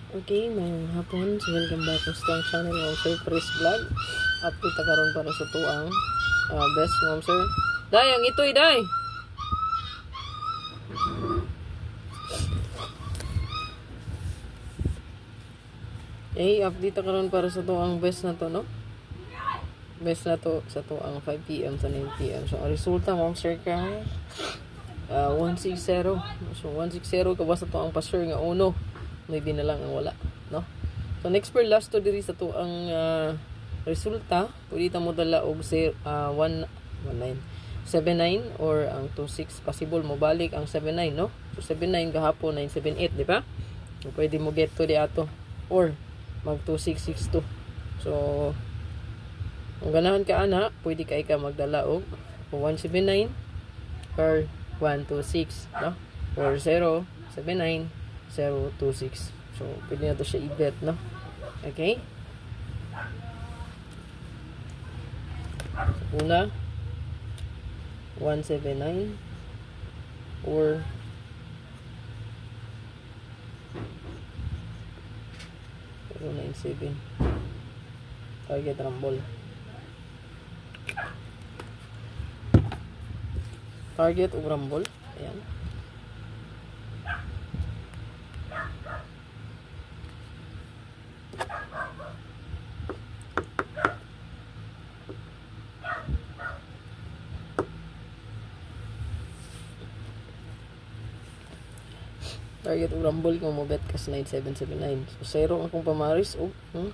Okay, mayong hapon. So, welcome back to ang channel ng Sir Chris Vlog. Update ta karon para sa tuang best mom sir. Day, ang ito'y day. Eh, update ta karon para sa tuang best na to, no? Best na to sa tuang 5 PM sa 9 PM. So, ang resulta mom sir ka 160. So, 160 ka ba sa tuang pa-sure nga uno. Maybe na lang ang wala, no? So next per last to diri sa to ang resulta, pwede ta mo dala og 179 or ang 26 possible mo balik ang 79, no? So 79 gahapon 978, di ba? So pwede mo get to di ato or mag 2662. So kung ganahan ka ana, pwede kay ka magdala og 179 or 126, no? Or 079 026. So, pwede na to siya i-bet, no? Okay? So, una, 179 or 097. Target rumble. Target o rumble. Ayan. Target o rumble kung mo bet kas 9779. So 0 akong pamaris o 1.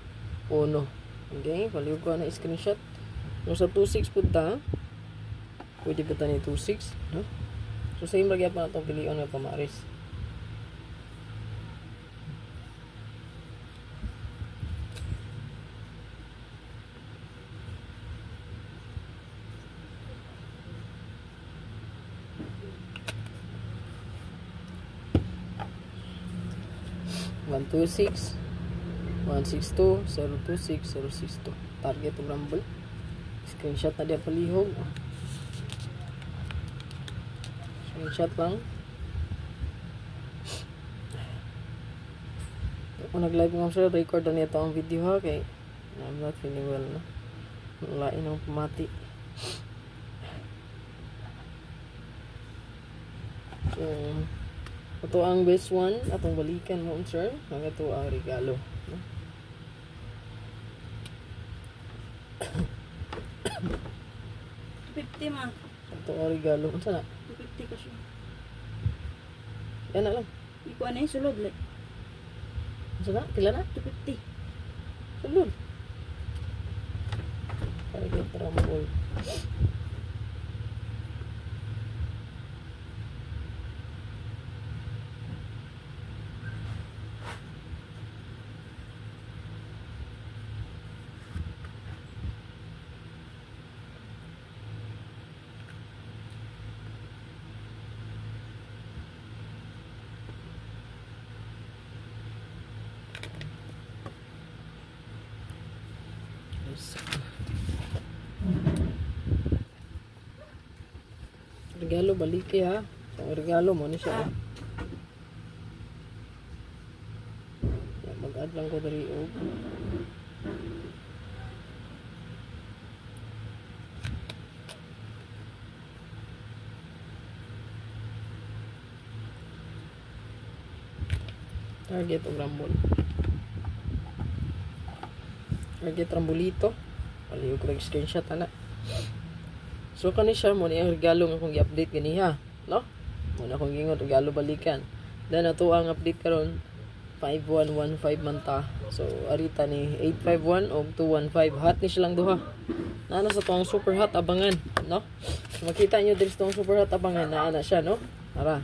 Okay, paliw ko na screenshot. No sa 26 punta, pwede ba ni 26, no? So same ra gyapon atong pilion nga pamaris. One 26 162 026 062 target o rumble. Screenshot na diya palihog. Screenshot lang. Kung nag-live mo sir, record na nito ang video ha, kay I'm not feeling well na. Lain ang pamati. So ito ang best one atong balikan mo sir. Ang ito ang regalo, no? $50 man. Ito ang regalo. Unsa na? $50 kasi. Yan na lang. Iko anay sulod like. Unsa na? Pila na? $250. Sulod. Target rumble. Regalo balik ha. Ang regalo mo ni siya. Mag-add lang ko diri og target og rumble. Target rambulito. Paliw ko screenshot ana. So kani siya mo ni ang regalo nga akong i-update ganiha, no? Muna akong gingon regalo balikan. Then ato ang update karon 5115 man ta. So arita ni 851 og 215 hot ni silang duha. Naana sa tuang super hot abangan, no? So, makita niyo diri sa tuang super hot abangan na siya, no? Ara.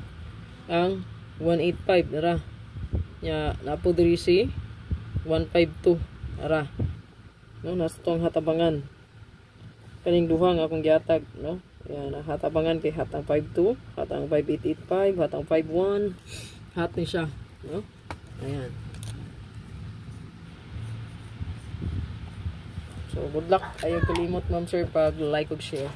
Ang 185 ara. Nya napo diri si 152 ara. No, nasa tuang hot abangan. Kaning duha nga akong gihatag, no? Ayan, hatabangan kay hatang 52, hatang 5885, hatang 51. Hat ni siya, no? Ayan. So, good luck. Ayaw kalimot, ma'am sir, pag like ug share.